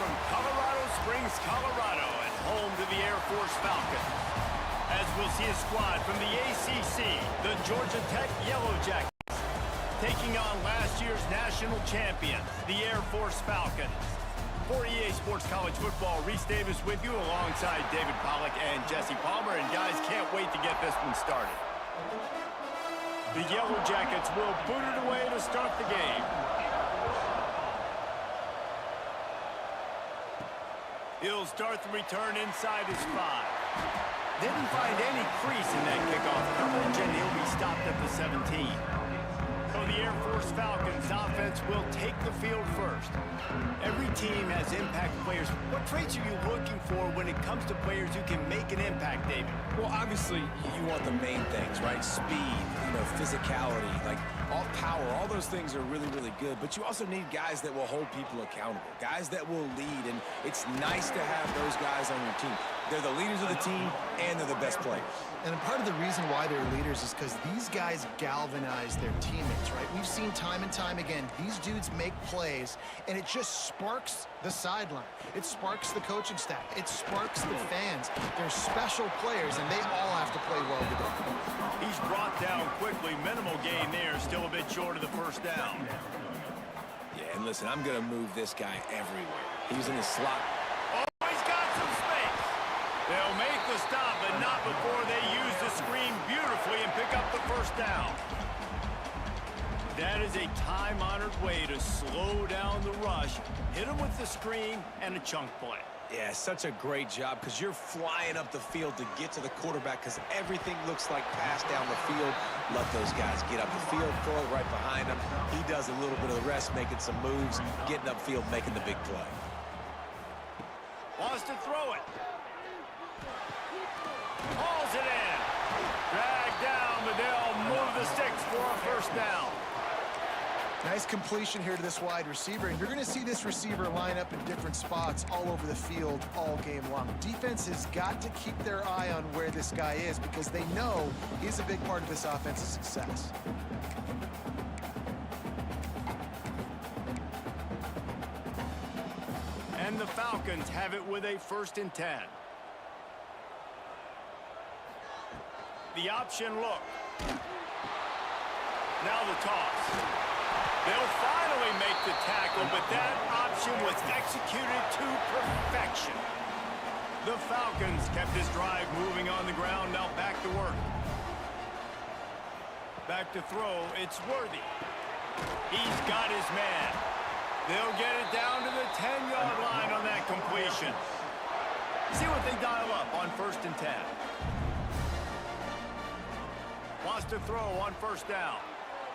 from Colorado Springs, Colorado, and home to the Air Force Falcons. As we'll see a squad from the ACC, the Georgia Tech Yellow Jackets, taking on last year's national champions, the Air Force Falcons. For EA Sports College Football, Reese Davis with you alongside David Pollack and Jesse Palmer. And guys, can't wait to get this one started. The Yellow Jackets will boot it away to start the game. He'll start the return inside his 5. Didn't find any crease in that kickoff coverage, and he'll be stopped at the 17. So the Air Force Falcons offense will take the field first. Every team has impact players. What traits are you looking for when it comes to players who can make an impact, David? Well, obviously, you want the main things, right? Speed, physicality, like all power, all those things are really, really good. But you also need guys that will hold people accountable, guys that will lead. And it's nice to have those guys on your team. They're the leaders of the team, and they're the best players. And part of the reason why they're leaders is because these guys galvanize their teammates, right? We've seen time and time again, these dudes make plays, and it just sparks the sideline. It sparks the coaching staff. It sparks the fans. They're special players, and they all have to play well together. He's brought down quickly. Minimal gain there, still a bit short of the first down. Yeah, and listen, I'm going to move this guy everywhere. He's in the slot. Oh, he's got some space. They'll make the stop, but not before they use the screen beautifully and pick up the first down. That is a time-honored way to slow down the rush, hit him with the screen, and a chunk play. Yeah, such a great job because you're flying up the field to get to the quarterback because everything looks like pass down the field. Let those guys get up the field, throw it right behind him. He does a little bit of the rest, making some moves, getting upfield, making the big play. Wants to throw it. Hauls it in. Dragged down, but they'll move the sticks for a first down. Nice completion here to this wide receiver, and you're going to see this receiver line up in different spots all over the field all game long. Defense has got to keep their eye on where this guy is because they know he's a big part of this offense's success. And the Falcons have it with a 1st and 10. The option look. Now the toss. They'll finally make the tackle, but that option was executed to perfection. The Falcons kept this drive moving on the ground. Now back to work. Back to throw. It's Worthy. He's got his man. They'll get it down to the 10-yard line on that completion. See what they dial up on 1st and 10. Wants to throw on 1st down.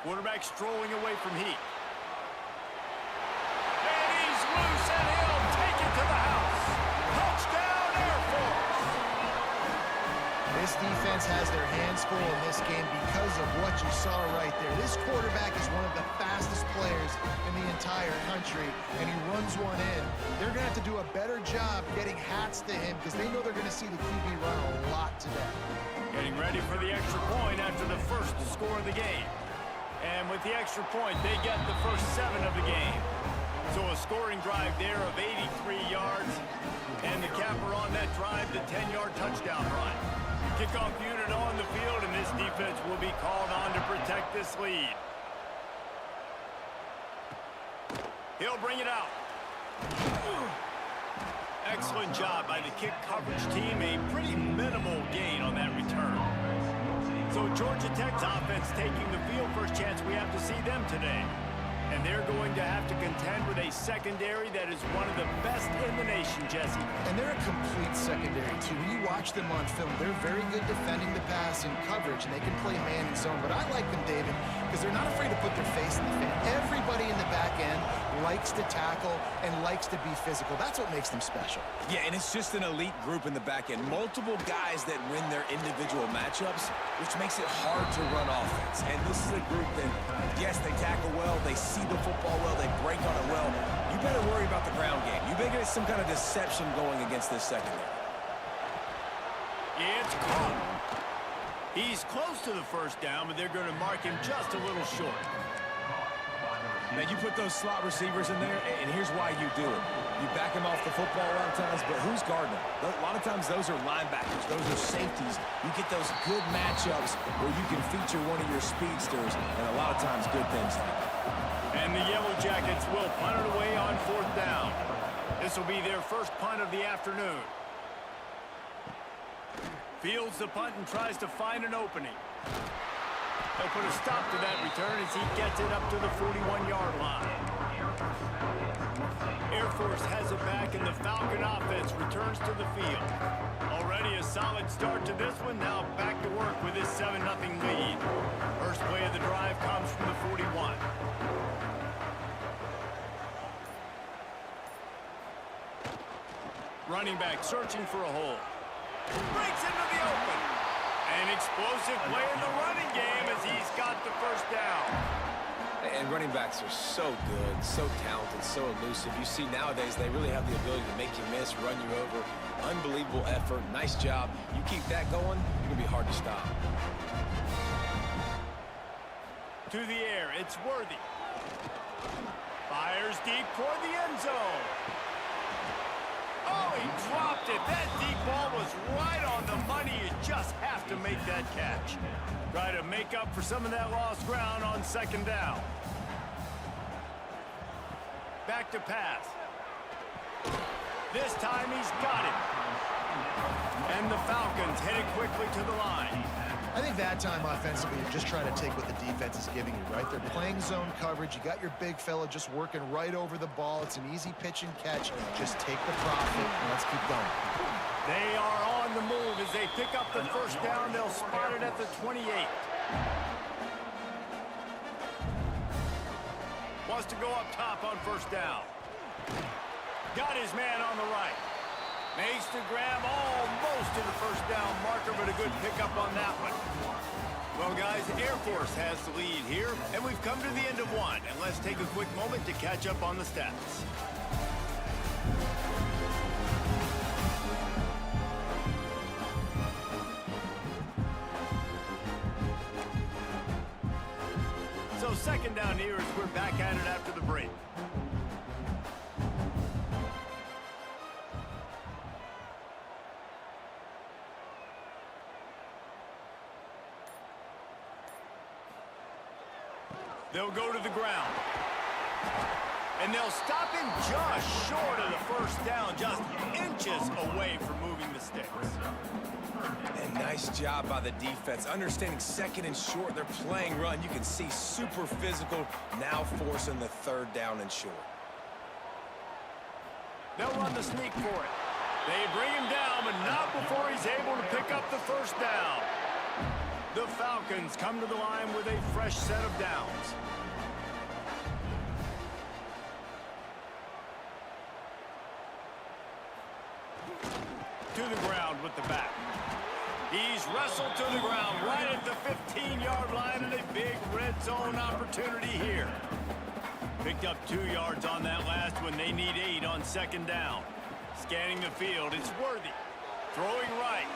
Quarterback strolling away from heat. And he's loose, and he'll take it to the house. Touchdown, Air Force! This defense has their hands full in this game because of what you saw right there. This quarterback is one of the fastest players in the entire country, and he runs one in. They're going to have to do a better job getting hats to him because they know they're going to see the QB run a lot today. Getting ready for the extra point after the first score of the game. And with the extra point, they get the first 7 of the game. So a scoring drive there of 83 yards. And the capper on that drive, the 10-yard touchdown run. Kickoff unit on the field, and this defense will be called on to protect this lead. He'll bring it out. Excellent job by the kick coverage team. A pretty minimal gain on that return. So Georgia Tech's offense taking the field. First chance we have to see them today. And they're going to have to contend with a secondary that is one of the best in the nation, Jesse. And they're a complete secondary, too. When you watch them on film, they're very good defending the pass and coverage, and they can play man and zone. But I like them, David, because they're not afraid to put their face in the fan. Everybody in the back end likes to tackle and likes to be physical. That's what makes them special. Yeah, and it's just an elite group in the back end. Multiple guys that win their individual matchups, which makes it hard to run offense. And this is a group that, yes, they tackle well, they see the football well, they break on it well. You better worry about the ground game. You better get some kind of deception going against this secondary. It's caught. He's close to the first down, but they're going to mark him just a little short. Now, you put those slot receivers in there, and here's why you do it. You back them off the football a lot of times, but who's guarding them? A lot of times those are linebackers. Those are safeties. You get those good matchups where you can feature one of your speedsters, and a lot of times good things happen. And the Yellow Jackets will punt it away on 4th down. This will be their first punt of the afternoon. Fields the punt and tries to find an opening. They'll put a stop to that return as he gets it up to the 41-yard line. Air Force has it back, and the Falcon offense returns to the field. Already a solid start to this one. Now back to work with this 7-0 lead. First play of the drive comes from the 41. Running back searching for a hole. Breaks into the open. An explosive play in the running game as he's got the first down. And running backs are so good, so talented, so elusive. You see nowadays they really have the ability to make you miss, run you over. Unbelievable effort. Nice job. You keep that going, it's going to be hard to stop. To the air, it's Worthy. Fires deep toward the end zone. Oh, he dropped it. That deep ball was right on the money. You just have to make that catch. Try to make up for some of that lost ground on 2nd down. Back to pass. This time he's got it. And the Falcons headed quickly to the line. I think that time offensively, you're just trying to take what the defense is giving you, right? They're playing zone coverage. You got your big fella just working right over the ball. It's an easy pitch and catch. Just take the profit and let's keep going. They are on the move as they pick up the first down. They'll spot it at the 28. Wants to go up top on 1st down. Got his man on the right. Makes the grab almost to the 1st down marker, but a good pickup on that one. Well, guys, Air Force has the lead here, and we've come to the end of one. And let's take a quick moment to catch up on the stats. So 2nd down here as we're back at it after the break. They'll go to the ground. And they'll stop him just short of the 1st down, just inches away from moving the sticks. And nice job by the defense. Understanding 2nd and short, they're playing run. You can see super physical, now forcing the 3rd down and short. They'll run the sneak for it. They bring him down, but not before he's able to pick up the 1st down. The Falcons come to the line with a fresh set of downs. To the ground with the back. He's wrestled to the ground right at the 15-yard line, and a big red zone opportunity here. Picked up 2 yards on that last one. They need 8 on 2nd down. Scanning the field, it's Worthy. Throwing right.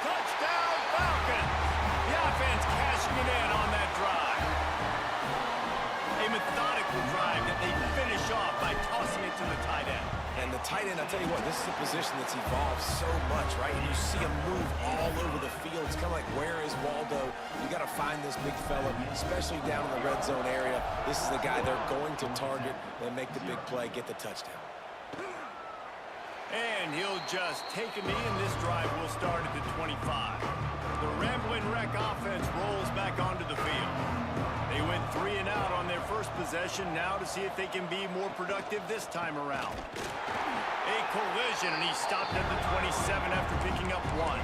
Touchdown, Falcons! The offense cashing it in on that drive. A methodical drive that they finish off by tossing it to the tight end. And the tight end, I tell you what, this is a position that's evolved so much, right? And you see him move all over the field. It's kind of like, where is Waldo? You got to find this big fella, especially down in the red zone area. This is the guy they're going to target and make the big play, get the touchdown. And he'll just take a knee, and this drive will start at the 25. The Ramblin' Wreck offense rolls back onto the field. They went 3 and out on their first possession, now to see if they can be more productive this time around. A collision, and he stopped at the 27 after picking up 1.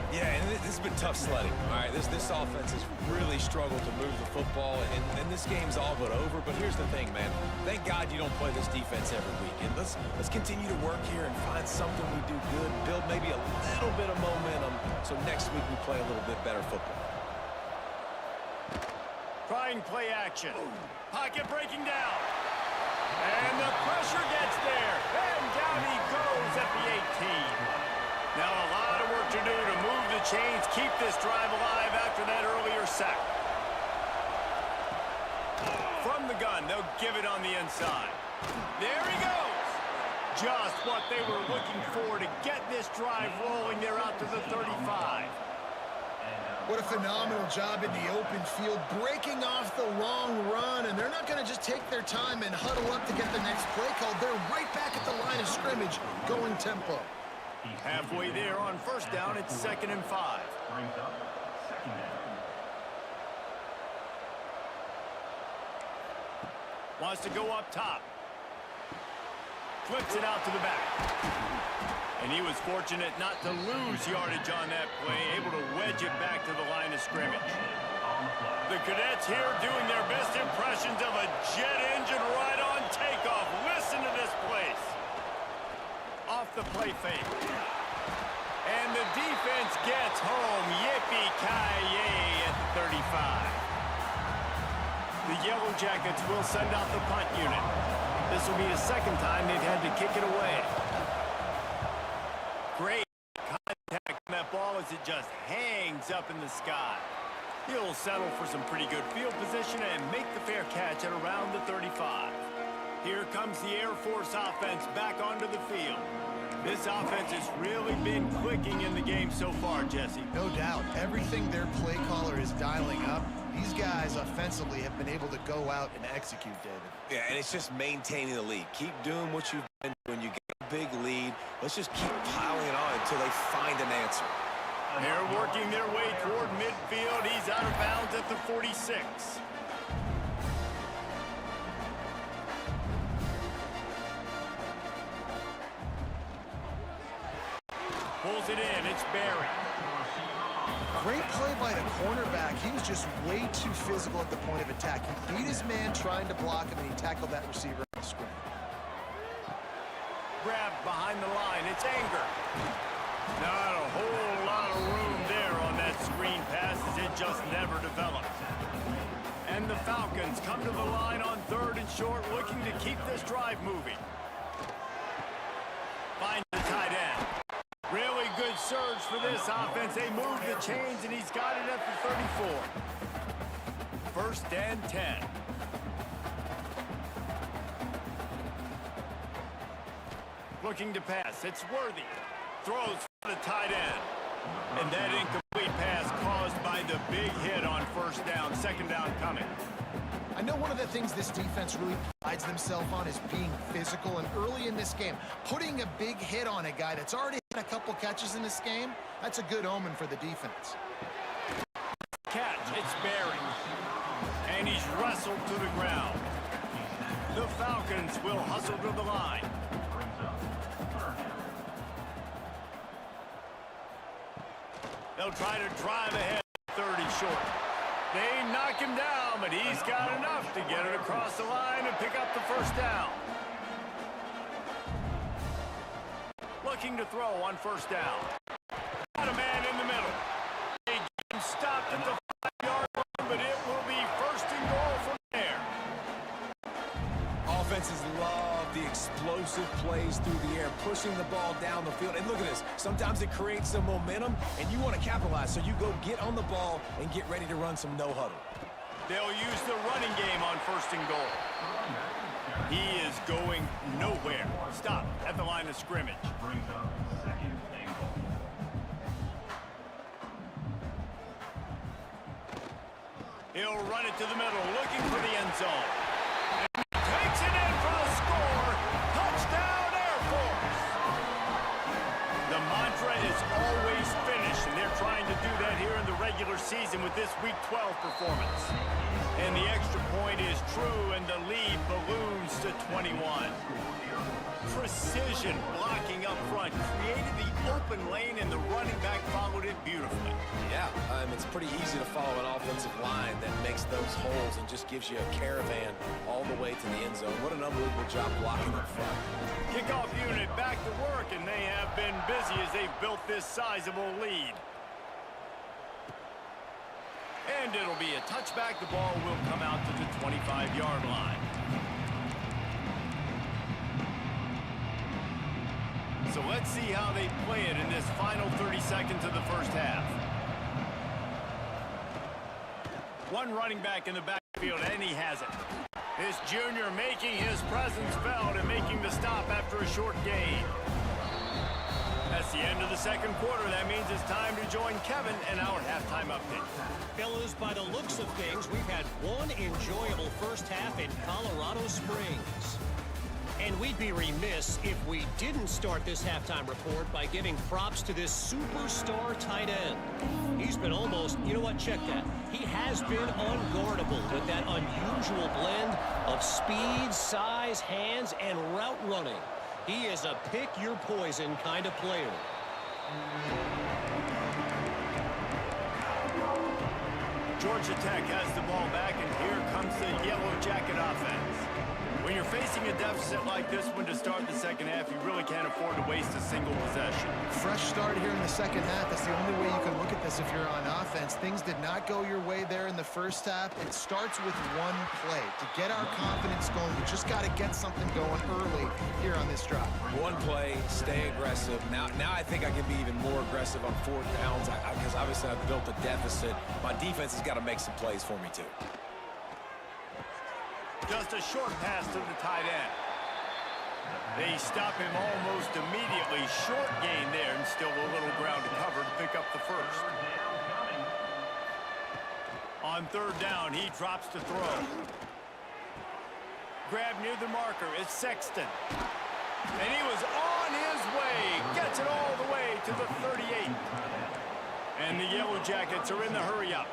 Yeah, and this has been tough sledding. All right, this offense has really struggled to move the football, and this game's all but over. But here's the thing, man. Thank God you don't play this defense every week. And let's continue to work here and find something we do good, build maybe a little bit of momentum, so next week we play a little bit better football. Trying play action. Pocket breaking down. And the pressure gets there. And down he goes at the 18. Now a lot of work to do to move the chains, keep this drive alive after that earlier sack. From the gun. They'll give it on the inside. There he goes. Just what they were looking for to get this drive rolling. They're out to the 35. What a phenomenal job in the open field, breaking off the long run, and they're not going to just take their time and huddle up to get the next play called. They're right back at the line of scrimmage, going tempo. Halfway there on first down, it's 2nd and 5. Wants to go up top. Flips it out to the back. And he was fortunate not to lose yardage on that play, able to wedge it back to the line of scrimmage. The Cadets here doing their best impressions of a jet engine right on takeoff. Listen to this place. Off the play fake. And the defense gets home. Yippee-ki-yay at 35. The Yellow Jackets will send out the punt unit. This will be the 2nd time they've had to kick it away. Great contact on that ball as it just hangs up in the sky. He'll settle for some pretty good field position and make the fair catch at around the 35. Here comes the Air Force offense back onto the field. This offense has really been clicking in the game so far, Jesse. No doubt. Everything their play caller is dialing up, these guys offensively have been able to go out and execute, David. Yeah, and it's just maintaining the lead. Keep doing what you've been doing. You get a big lead. Let's just keep piling it on until they find an answer. They're working their way toward midfield. He's out of bounds at the 46. Pulls it in. It's Barry. Great play by the cornerback. He was just way too physical at the point of attack. He beat his man trying to block him, and he tackled that receiver on the screen. Grabbed behind the line. It's Anger. Not a whole lot of room there on that screen pass as it just never developed. And the Falcons come to the line on 3rd and short, looking to keep this drive moving. Finds the tight end. Really good surge for this offense. They move the chains, and he's got it at the 34. 1st and 10. Looking to pass. It's Worthy. Throws for the tight end. And that incomplete pass caused by the big hit on 1st down. 2nd down coming. I know one of the things this defense really prides themselves on is being physical, and early in this game, putting a big hit on a guy that's already had a couple catches in this game, that's a good omen for the defense. Catch, it's Barry. And he's wrestled to the ground. The Falcons will hustle to the line. They'll try to drive ahead 30 short. They knock him down, but he's got enough to get it across the line and pick up the 1st down. Looking to throw on 1st down. Got a man in the middle. They get him stopped at the 5-yard line, but it will be 1st and goal from there. Offenses love the explosive plays through the air, pushing the ball down the field. And look at this. Sometimes it creates some momentum, and you want to capitalize. So you go get on the ball and get ready to run some no-huddle. They'll use the running game on 1st and goal. He is going nowhere. Stop at the line of scrimmage. He'll run it to the middle, looking for the end zone. Takes it in for the score. Touchdown, Air Force. The mantra is always finish, and they're trying to do that here in the regular season with this Week 12 performance. And the extra point is true, and the lead balloons to 21. Precision blocking up front created the open lane, and the running back followed it beautifully. Yeah, it's pretty easy to follow an offensive line that makes those holes and just gives you a caravan all the way to the end zone. What an unbelievable job blocking up front. Kickoff unit back to work, and they have been busy as they've built this sizable lead. And it'll be a touchback. The ball will come out to the 25-yard line. So let's see how they play it in this final 30 seconds of the 1st half. One running back in the backfield, and he has it. This junior making his presence felt and making the stop after a short gain. That's the end of the second quarter. That means it's time to join Kevin in our halftime update. Fellas, by the looks of things, we've had one enjoyable first half in Colorado Springs. And we'd be remiss if we didn't start this halftime report by giving props to this superstar tight end. He's been almost, you know what, check that. He has been unguardable with that unusual blend of speed, size, hands, and route running. He is a pick-your-poison kind of player. Georgia Tech has the ball back, and here comes the Yellow Jacket offense. When you're facing a deficit like this one to start the second half, you really can't afford to waste a single possession. Fresh start here in the second half. That's the only way you can look at this if you're on offense. Things did not go your way there in the first half. It starts with one play. To get our confidence going, we just got to get something going early here on this drive. One play, stay aggressive. Now I think I can be even more aggressive on fourth downs because obviously I've built a deficit. My defense has got to make some plays for me, too. Just a short pass to the tight end. They stop him almost immediately. Short gain there, and still a little ground to cover to pick up the first. On third down, he drops to throw. Grab near the marker. It's Sexton. And he was on his way. Gets it all the way to the 38. And the Yellow Jackets are in the hurry-up.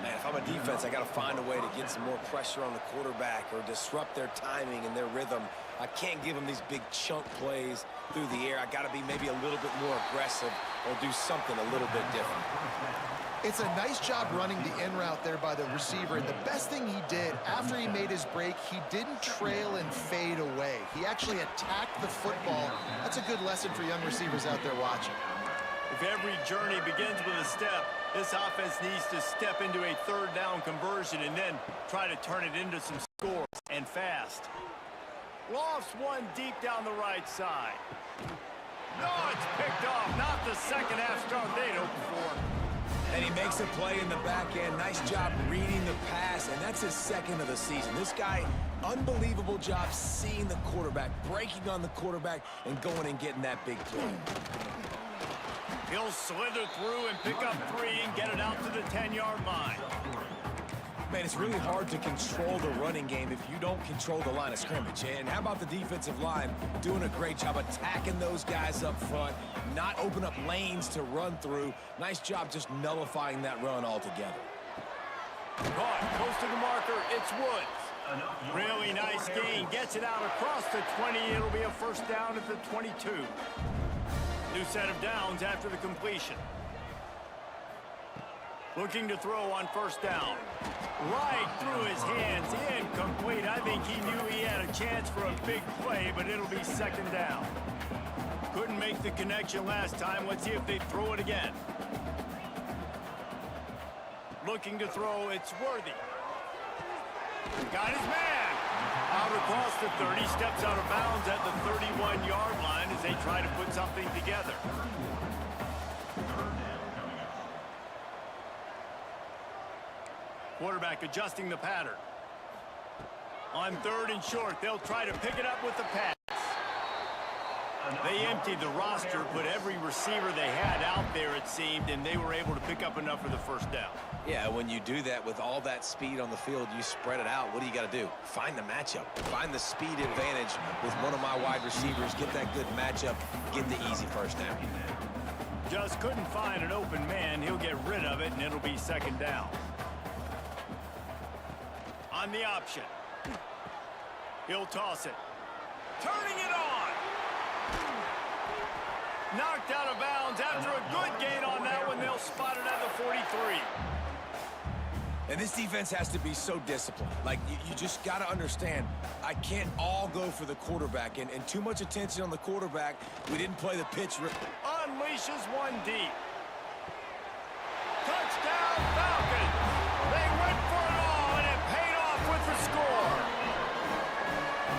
Man, if I'm a defense, I got to find a way to get some more pressure on the quarterback or disrupt their timing and their rhythm. I can't give them these big chunk plays through the air. I got to be maybe a little bit more aggressive or do something a little bit different. It's a nice job running the in route there by the receiver. And the best thing he did after he made his break, he didn't trail and fade away. He actually attacked the football. That's a good lesson for young receivers out there watching. If every journey begins with a step, this offense needs to step into a third down conversion and then try to turn it into some scores, and fast. Lofts one deep down the right side. No, it's picked off. Not the second half start they'd hoped for. And he makes a play in the back end. Nice job reading the pass, and that's his second of the season. This guy, unbelievable job seeing the quarterback, breaking on the quarterback, and going and getting that big play. He'll slither through and pick up 3 and get it out to the 10-yard line. Man, it's really hard to control the running game if you don't control the line of scrimmage. And how about the defensive line doing a great job attacking those guys up front, not open up lanes to run through. Nice job just nullifying that run altogether. Caught close to the marker. It's Woods. Really nice gain. Gets it out across the 20. It'll be a first down at the 22. New set of downs after the completion. Looking to throw on first down. Right through his hands. Incomplete. I think he knew he had a chance for a big play, but it'll be second down. Couldn't make the connection last time. Let's see if they throw it again. Looking to throw. It's Worthy. Got his man. Out across the 30, steps out of bounds at the 31-yard line as they try to put something together. Quarterback adjusting the pattern. On third and short, they'll try to pick it up with the pass. They emptied the roster, put every receiver they had out there, it seemed, and they were able to pick up enough for the first down. Yeah, when you do that with all that speed on the field, you spread it out. What do you got to do? Find the matchup. Find the speed advantage with one of my wide receivers. Get that good matchup. Get the easy first down. Just couldn't find an open man. He'll get rid of it, and it'll be second down. On the option. He'll toss it. Turning it on. Knocked out of bounds after a good gain on that one. They'll spot it at the 43. And this defense has to be so disciplined. Like, you just got to understand, I can't all go for the quarterback. And too much attention on the quarterback. We didn't play the pitch. Unleashes one deep. Touchdown, Falcons. They went for it all, and it paid off with the score.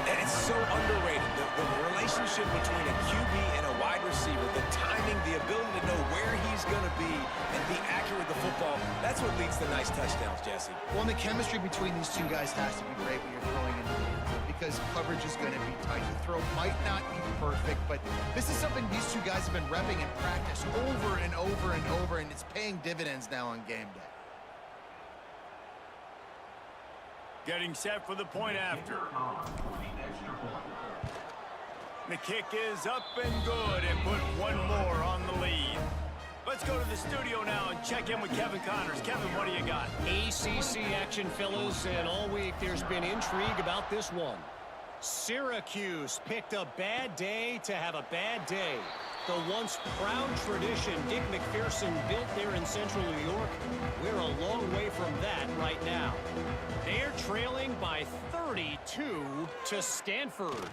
And it's It's so underrated. The relationship between a QB and a wide receiver, the timing, the ability to know where he's going to be and be accurate with the football, that's what leads to nice touchdowns, Jesse. Well, and the chemistry between these two guys has to be great when you're throwing into the end zone because coverage is going to be tight. The throw might not be perfect, but this is something these two guys have been repping in practice over and over and over, and it's paying dividends now on game day. Getting set for the point after. The kick is up and good and put one more on the lead. Let's go to the studio now and check in with Kevin Connors. Kevin, what do you got? ACC action, fellas, and all week there's been intrigue about this one. Syracuse picked a bad day to have a bad day. The once proud tradition Dick McPherson built there in central New York, we're a long way from that right now. They're trailing by 32 to Stanford.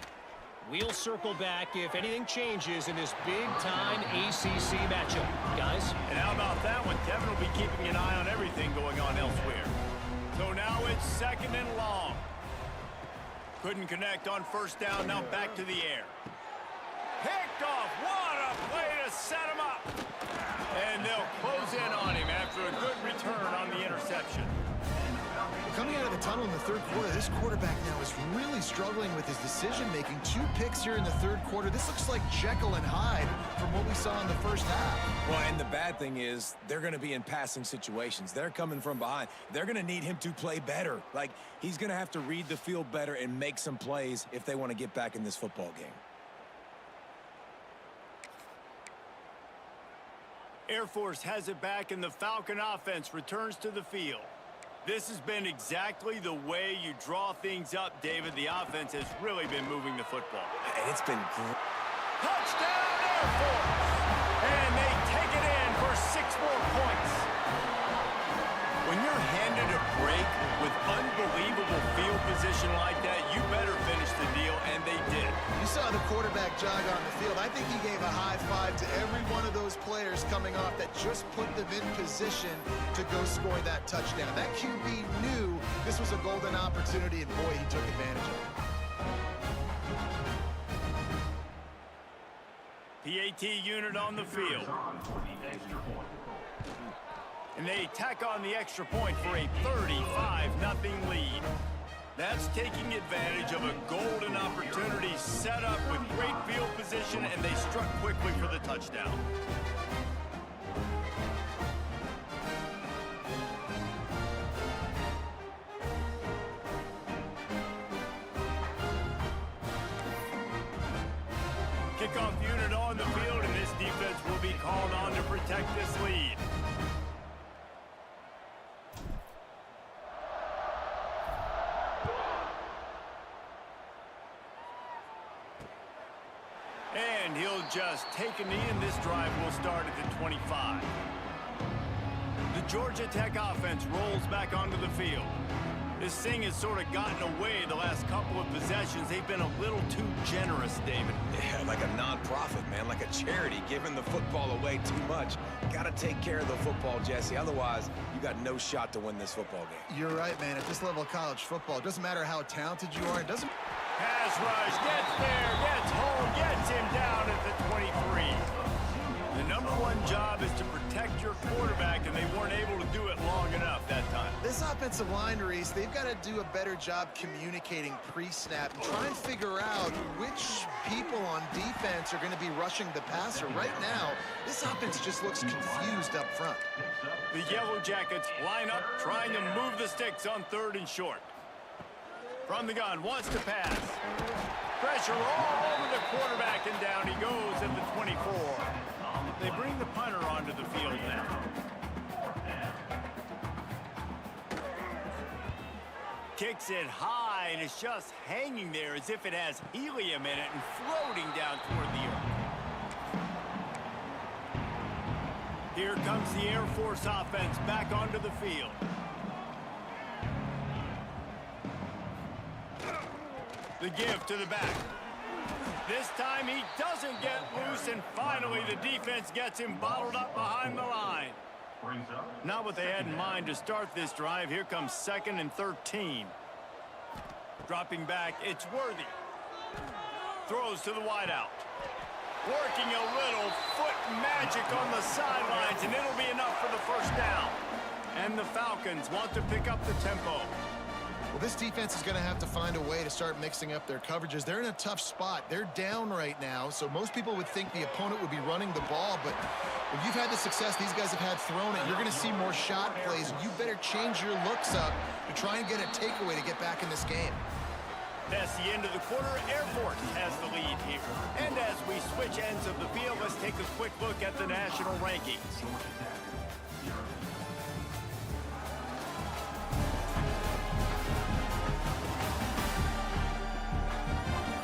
We'll circle back if anything changes in this big-time ACC matchup. Guys? And how about that one? Kevin will be keeping an eye on everything going on elsewhere. So now it's second and long. Couldn't connect on first down. Now back to the air. Picked off. What a play to set him up. And they'll close in on him after a good return on the interception. Coming out of the tunnel in the third quarter, this quarterback now is really struggling with his decision-making. 2 picks here in the third quarter. This looks like Jekyll and Hyde from what we saw in the first half. Well, and the bad thing is they're going to be in passing situations. They're coming from behind. They're going to need him to play better. Like, he's going to have to read the field better and make some plays if they want to get back in this football game. Air Force has it back, and the Falcon offense returns to the field. This has been exactly the way you draw things up, David. The offense has really been moving the football. And it's been great. Touchdown, Air Force! And they take it in for 6 more points. When you're handed a break with unbelievable field position like that, you better finish the deal, and they did. You saw the quarterback jog on the field. I think he gave a high five to every one of those players coming off that just put them in position to go score that touchdown. That QB knew this was a golden opportunity, and boy, he took advantage of it. PAT unit on the field. And they tack on the extra point for a 35-0 lead. That's taking advantage of a golden opportunity set up with great field position, and they struck quickly for the touchdown. Kickoff unit on the field, and this defense will be called on to protect this lead. And he'll just take a knee, and this drive will start at the 25. The Georgia Tech offense rolls back onto the field. This thing has sort of gotten away the last couple of possessions. They've been a little too generous, David. Yeah, like a non-profit, man, like a charity, giving the football away too much. Got to take care of the football, Jesse. Otherwise, you got no shot to win this football game. You're right, man. At this level of college football, it doesn't matter how talented you are. It doesn't. Pass rush, gets there, gets home, gets him down at the 23. The number one job is to protect your quarterback, and they weren't able to do it long enough that time. This offensive line, Reese, they've got to do a better job communicating pre-snap and try and figure out which people on defense are going to be rushing the passer. Right now, this offense just looks confused up front. The Yellow Jackets line up, trying to move the sticks on 3rd and short. From the gun, wants to pass. Pressure all over the quarterback, and down he goes at the 24. They bring the punter onto the field now. Kicks it high, and it's just hanging there as if it has helium in it and floating down toward the earth. Here comes the Air Force offense back onto the field. The give to the back. This time he doesn't get loose, and finally the defense gets him bottled up behind the line. Not what they had in mind to start this drive. Here comes 2nd and 13. Dropping back, it's Worthy. Throws to the wideout. Working a little foot magic on the sidelines, and it'll be enough for the first down. And the Falcons want to pick up the tempo. Well, this defense is going to have to find a way to start mixing up their coverages. They're in a tough spot. They're down right now, so most people would think the opponent would be running the ball, but if you've had the success these guys have had throwing it, you're going to see more shot plays. You better change your looks up to try and get a takeaway to get back in this game. That's the end of the quarter. Air Force has the lead here. And as we switch ends of the field, let's take a quick look at the national rankings.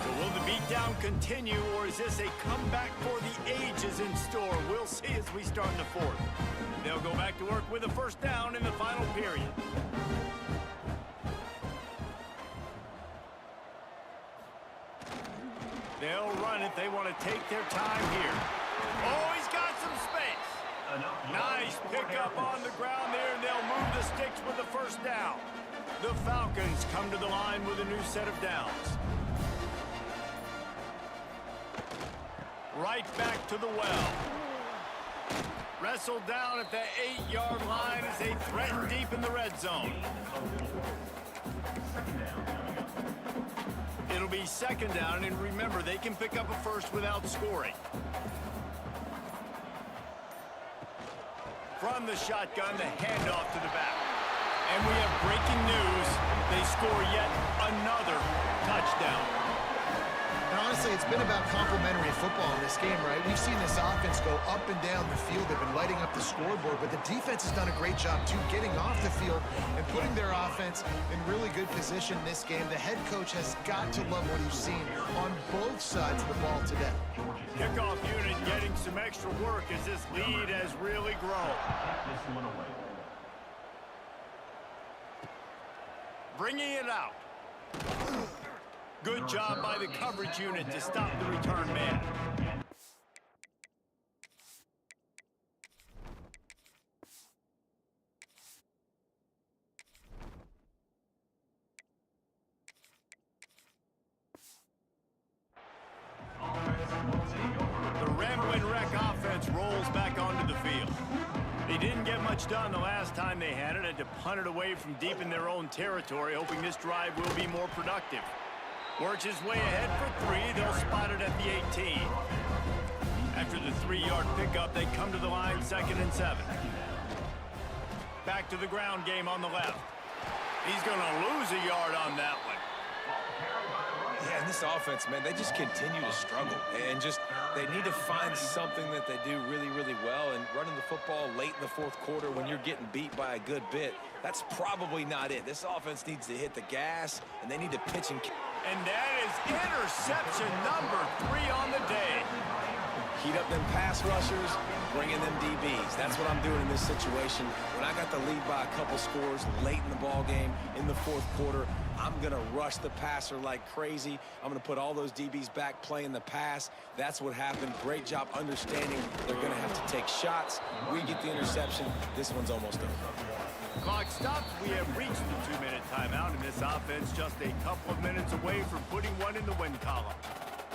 So will the beatdown continue, or is this a comeback for the ages in store? We'll see as we start in the fourth. They'll go back to work with a first down in the final period. They'll run it. They want to take their time here. Oh, he's got some space. Nice pickup on the ground there, and they'll move the sticks with the first down. The Falcons come to the line with a new set of downs. Right back to the well. Wrestled down at the 8-yard line as they threaten deep in the red zone. It'll be second down, and remember, they can pick up a first without scoring. From the shotgun, the handoff to the back. And we have breaking news. They score yet another touchdown. And honestly, it's been about complementary football in this game, right? We've seen this offense go up and down the field. They've been lighting up the scoreboard, but the defense has done a great job, too, getting off the field and putting their offense in really good position in this game. The head coach has got to love what he's seen on both sides of the ball today. Kickoff unit getting some extra work as this lead has really grown. Bringing it out. Good job by the coverage unit to stop the return man. The Ramblin' Wreck offense rolls back onto the field. They didn't get much done the last time they had it, had to punt it away from deep in their own territory, hoping this drive will be more productive. Works his way ahead for 3. They'll spot it at the 18. After the 3-yard pickup, they come to the line 2nd and 7. Back to the ground game on the left. He's going to lose a yard on that one. Yeah, and this offense, man, they just continue to struggle. And just, they need to find something that they do really, really well. And running the football late in the fourth quarter when you're getting beat by a good bit, that's probably not it. This offense needs to hit the gas, and they need to pitch and kick. And that is interception number 3 on the day. Heat up them pass rushers, bring in them DBs. That's what I'm doing in this situation. When I got the lead by a couple scores late in the ball game, in the fourth quarter, I'm going to rush the passer like crazy. I'm going to put all those DBs back playing the pass. That's what happened. Great job understanding they're going to have to take shots. We get the interception. This one's almost over. Clock stops. We have reached the 2-minute timeout, and this offense just a couple of minutes away from putting one in the win column.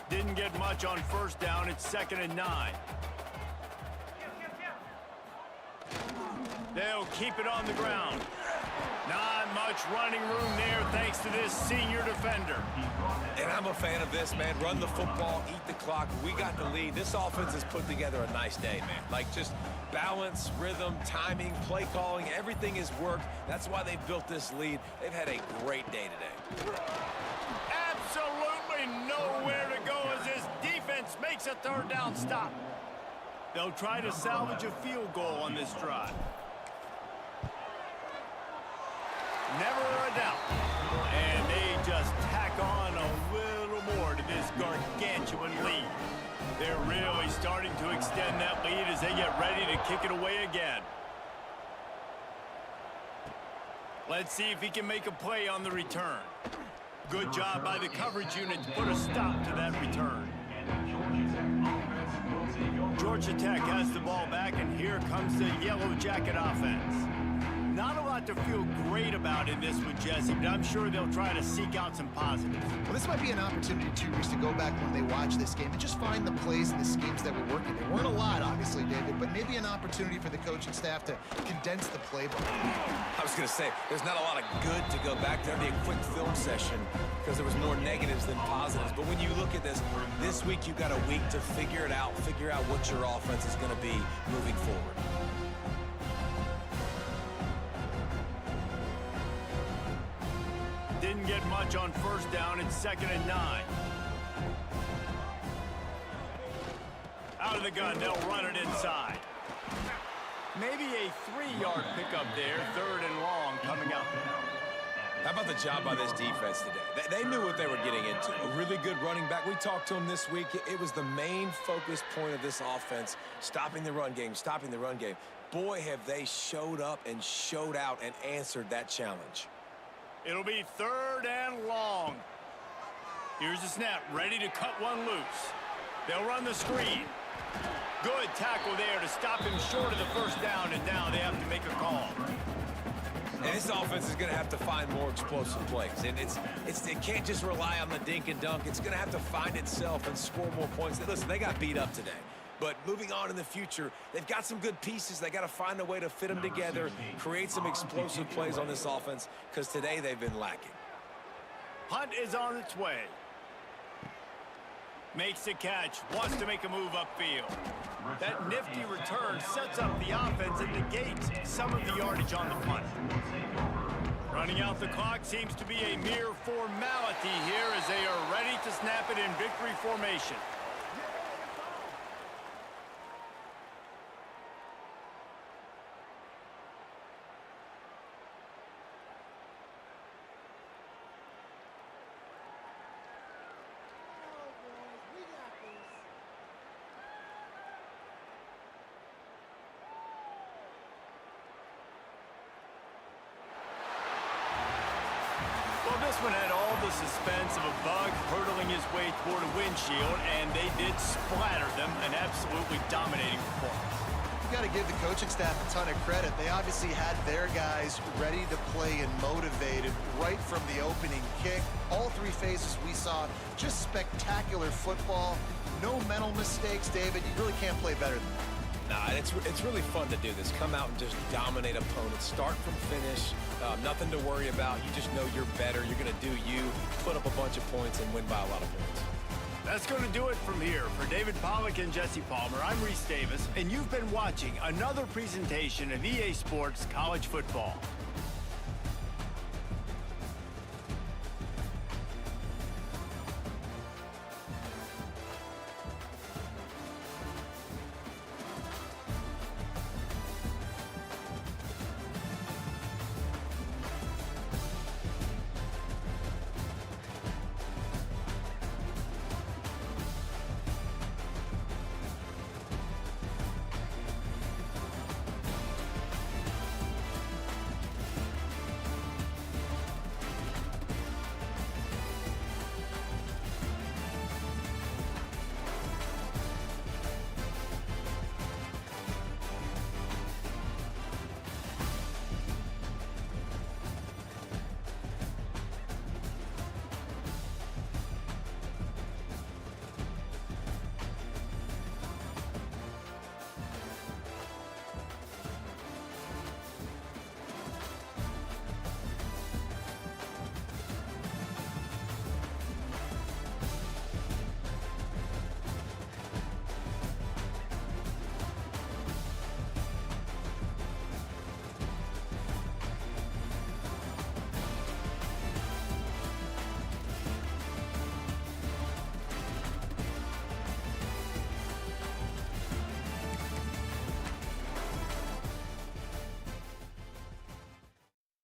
Didn't get much on first down. It's 2nd and 9. They'll keep it on the ground. Not much running room there thanks to this senior defender. And I'm a fan of this, man. Run the football, eat the clock. We got the lead. This offense has put together a nice day, man. Like, just balance, rhythm, timing, play calling, everything has worked. That's why they've built this lead. They've had a great day today. Absolutely nowhere to go as this defense makes a 3rd down stop. They'll try to salvage a field goal on this drive. Never a doubt. And they just tack on a little more to this gargantuan lead. They're really starting to extend that lead as they get ready to kick it away again. Let's see if he can make a play on the return. Good job by the coverage unit to put a stop to that return. Georgia Tech has the ball back, and here comes the Yellow Jacket offense. Not a lot to feel great about in this one, Jesse, but I'm sure they'll try to seek out some positives. Well, this might be an opportunity, too, Reese, to go back when they watch this game and just find the plays and the schemes that were working. There weren't a lot, obviously, David, but maybe an opportunity for the coaching staff to condense the playbook. I was going to say, there's not a lot of good to go back there. It'd be a quick film session because there was more negatives than positives. But when you look at this week you got a week to figure it out, figure out what your offense is going to be moving forward. Didn't get much on first down. It's 2nd and 9. Out of the gun, they'll run it inside. Maybe a 3-yard pickup there, 3rd and long coming up. How about the job by this defense today? They knew what they were getting into. A really good running back. We talked to him this week. It was the main focus point of this offense, stopping the run game, stopping the run game. Boy, have they showed up and showed out and answered that challenge. It'll be 3rd and long. Here's the snap, ready to cut one loose. They'll run the screen. Good tackle there to stop him short of the first down, and now they have to make a call. And this offense is going to have to find more explosive plays. And it can't just rely on the dink and dunk. It's going to have to find itself and score more points. Listen, they got beat up today. But moving on in the future, they've got some good pieces. They got to find a way to fit them together, create some explosive plays on this offense, because today they've been lacking. Hunt is on its way. Makes the catch, wants to make a move upfield. That nifty return sets up the offense and negates some of the yardage on the punt. Running out the clock seems to be a mere formality here as they are ready to snap it in victory formation. This one had all the suspense of a bug hurtling his way toward a windshield, and they did splatter them, an absolutely dominating performance. You got to give the coaching staff a ton of credit. They obviously had their guys ready to play and motivated right from the opening kick. All 3 phases we saw, just spectacular football. No mental mistakes, David. You really can't play better than that. Nah, it's really fun to do this. Come out and just dominate opponents. Start from finish. Nothing to worry about. You just know you're better. You're going to do you, put up a bunch of points, and win by a lot of points. That's going to do it from here. For David Pollack and Jesse Palmer, I'm Reese Davis, and you've been watching another presentation of EA Sports College Football.